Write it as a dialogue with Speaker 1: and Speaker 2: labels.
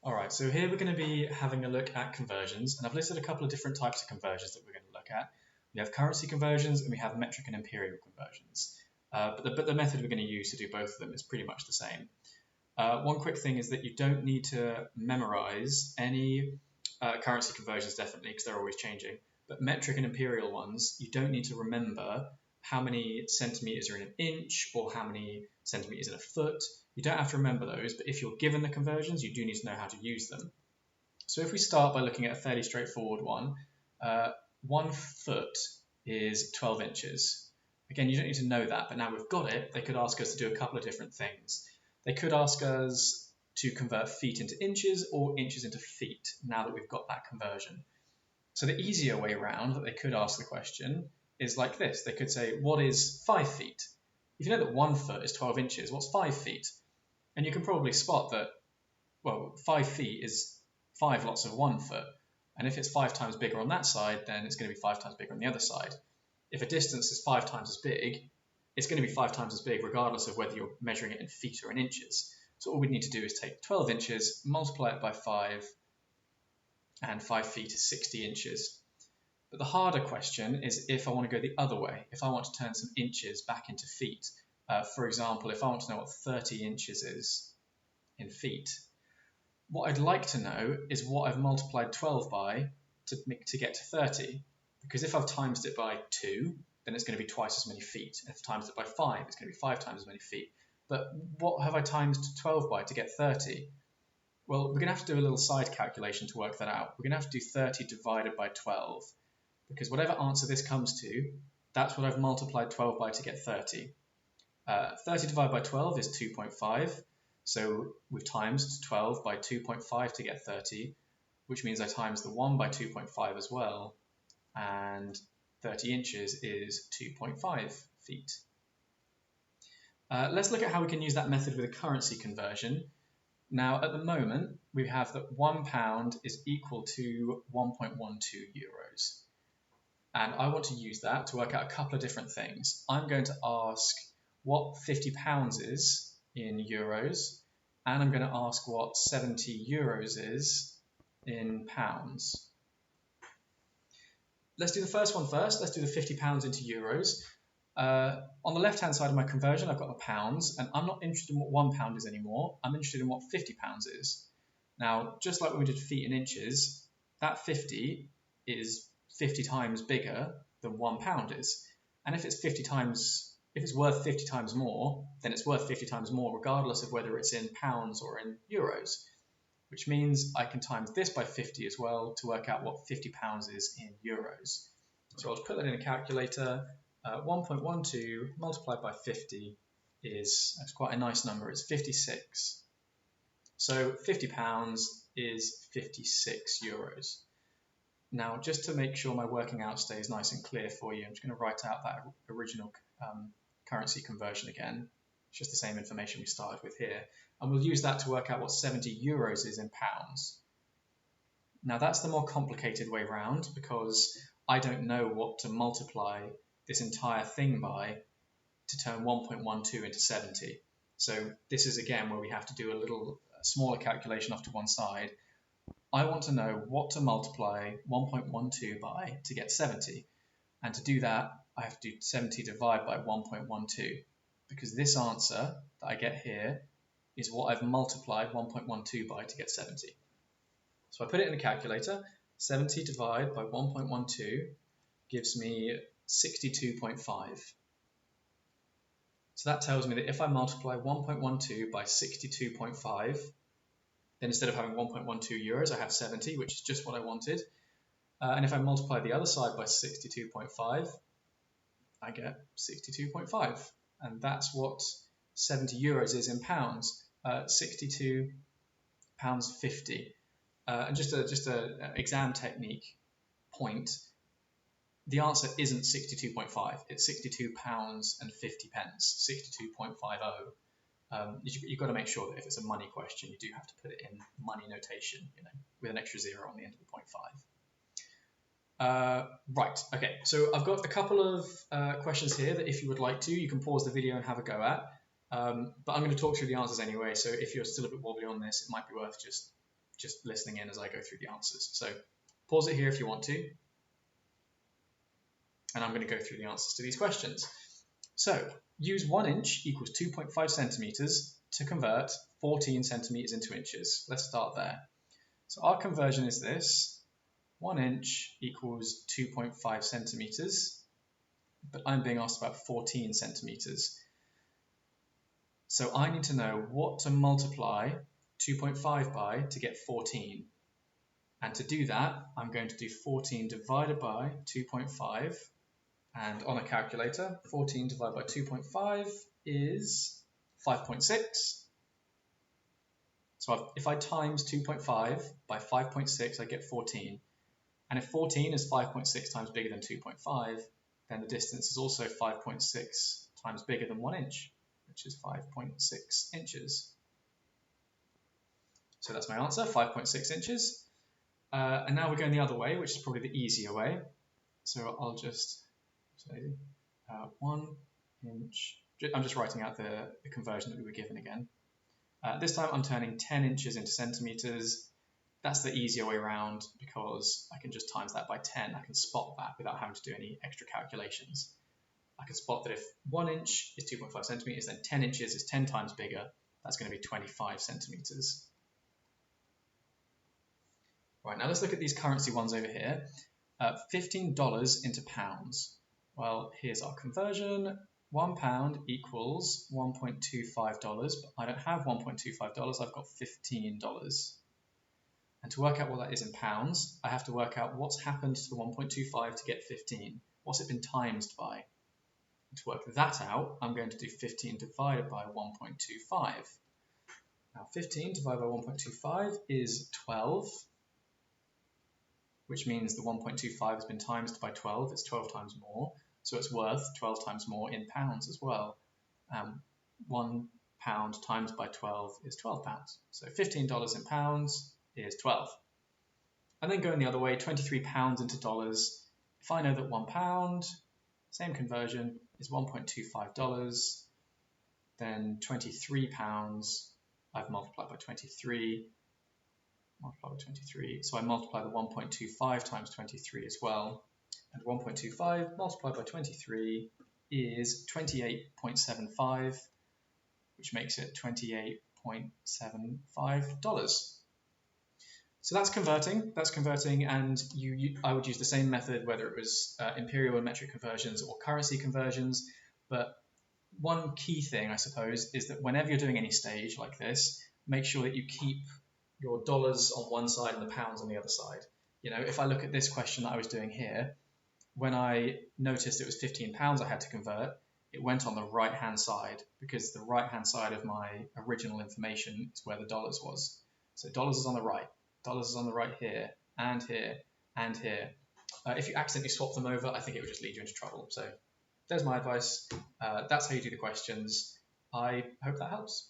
Speaker 1: Alright, so here we're going to be having a look at conversions, and I've listed a couple of different types of conversions that we're going to look at. We have currency conversions and we have metric and imperial conversions. But the method we're going to use to do both of them is pretty much the same. One quick thing is that you don't need to memorize any currency conversions, definitely, because they're always changing. But metric and imperial ones, you don't need to remember how many centimeters are in an inch or how many centimeters in a foot. You don't have to remember those, but if you're given the conversions, you do need to know how to use them. So if we start by looking at a fairly straightforward one, 1 foot is 12 inches. Again, you don't need to know that, but now we've got it, they could ask us to do a couple of different things. They could ask us to convert feet into inches or inches into feet, now that we've got that conversion. So the easier way around that they could ask the question is like this. They could say, what is 5 feet? If you know that 1 foot is 12 inches, what's 5 feet? And you can probably spot that, well, 5 feet is 5 lots of 1 foot. And if it's 5 times bigger on that side, then it's going to be 5 times bigger on the other side. If a distance is 5 times as big, it's going to be 5 times as big regardless of whether you're measuring it in feet or in inches. So all we need to do is take 12 inches, multiply it by 5, and 5 feet is 60 inches. But the harder question is if I want to go the other way, if I want to turn some inches back into feet. For example, if I want to know what 30 inches is in feet, what I'd like to know is what I've multiplied 12 by to get to 30. Because if I've times it by 2, then it's going to be twice as many feet. And if I've times it by 5, it's going to be 5 times as many feet. But what have I times 12 by to get 30? Well, we're going to have to do a little side calculation to work that out. We're going to have to do 30 divided by 12, because whatever answer this comes to, that's what I've multiplied 12 by to get 30. 30 divided by 12 is 2.5, so we've times 12 by 2.5 to get 30, which means I times the 1 by 2.5 as well, and 30 inches is 2.5 feet. Let's look at how we can use that method with a currency conversion. Now, at the moment, we have that £1 is equal to 1.12 euros. And I want to use that to work out a couple of different things. I'm going to ask what £50 is in euros, and I'm going to ask what 70 euros is in pounds. Let's do the first one first. Let's do the £50 into euros. On the left-hand side of my conversion, I've got the pounds, and I'm not interested in what £1 is anymore. I'm interested in what £50 is. Now, just like when we did feet and inches, that 50 is 50 times bigger than £1 is. And if it's worth 50 times more, then it's worth 50 times more, regardless of whether it's in pounds or in euros, which means I can times this by 50 as well to work out what £50 is in euros. So I'll just put that in a calculator. 1.12 multiplied by 50 that's quite a nice number, it's 56. So £50 is 56 euros. Now, just to make sure my working out stays nice and clear for you, I'm just going to write out that original currency conversion again. It's just the same information we started with here. And we'll use that to work out what 70 euros is in pounds. Now, that's the more complicated way round because I don't know what to multiply this entire thing by to turn 1.12 into 70. So this is again where we have to do a little smaller calculation off to one side. I want to know what to multiply 1.12 by to get 70. And to do that, I have to do 70 divided by 1.12, because this answer that I get here is what I've multiplied 1.12 by to get 70. So I put it in the calculator. 70 divided by 1.12 gives me 62.5. So that tells me that if I multiply 1.12 by 62.5, then instead of having 1.12 euros, I have 70, which is just what I wanted. And if I multiply the other side by 62.5, I get 62.5. And that's what 70 euros is in pounds, 62 pounds 50. And just a exam technique point, the answer isn't 62.5, it's 62 pounds and 50 pence, 62.50. You've got to make sure that if it's a money question, you do have to put it in money notation, with an extra zero on the end of the 0.5. Right, okay, so I've got a couple of questions here that if you would like to, you can pause the video and have a go at. But I'm going to talk through the answers anyway, so if you're still a bit wobbly on this, it might be worth just just listening in as I go through the answers. So pause it here if you want to. And I'm going to go through the answers to these questions. So use 1 inch equals 2.5 centimeters to convert 14 centimeters into inches. Let's start there. So our conversion is this: 1 inch equals 2.5 centimeters, but I'm being asked about 14 centimeters. So I need to know what to multiply 2.5 by to get 14. And to do that, I'm going to do 14 divided by 2.5. And on a calculator, 14 divided by 2.5 is 5.6. So if I times 2.5 by 5.6, I get 14. And if 14 is 5.6 times bigger than 2.5, then the distance is also 5.6 times bigger than 1 inch, which is 5.6 inches. So that's my answer, 5.6 inches. And now we're going the other way, which is probably the easier way. So I'll just say 1 inch. I'm just writing out the conversion that we were given again. This time I'm turning 10 inches into centimeters. That's the easier way around because I can just times that by 10. I can spot that without having to do any extra calculations. I can spot that if 1 inch is 2.5 centimeters, then 10 inches is 10 times bigger. That's going to be 25 centimeters. Right, now let's look at these currency ones over here. $15 into pounds. Well, here's our conversion. £1 equals $1.25, but I don't have $1.25, I've got $15. And to work out what that is in pounds, I have to work out what's happened to the 1.25 to get 15. What's it been times by? And to work that out, I'm going to do 15 divided by 1.25. Now 15 divided by 1.25 is 12, which means the 1.25 has been times by 12, it's 12 times more. So it's worth 12 times more in pounds as well. £1 times by 12 is £12. So $15 in pounds is 12. And then going the other way, 23 pounds into dollars. If I know that £1, same conversion, is $1.25, then 23 pounds, I've multiplied by 23, multiply by 23. So I multiply the 1.25 times 23 as well. And 1.25 multiplied by 23 is 28.75, which makes it $28.75. So that's converting, and I would use the same method whether it was imperial and metric conversions or currency conversions. But one key thing, I suppose, is that whenever you're doing any stage like this, make sure that you keep your dollars on one side and the pounds on the other side. You know, if I look at this question that I was doing here, when I noticed it was £15 I had to convert, it went on the right-hand side because the right-hand side of my original information is where the dollars was. So dollars is on the right, dollars is on the right here, and here, and here. If you accidentally swap them over, I think it would just lead you into trouble. So there's my advice. That's how you do the questions. I hope that helps.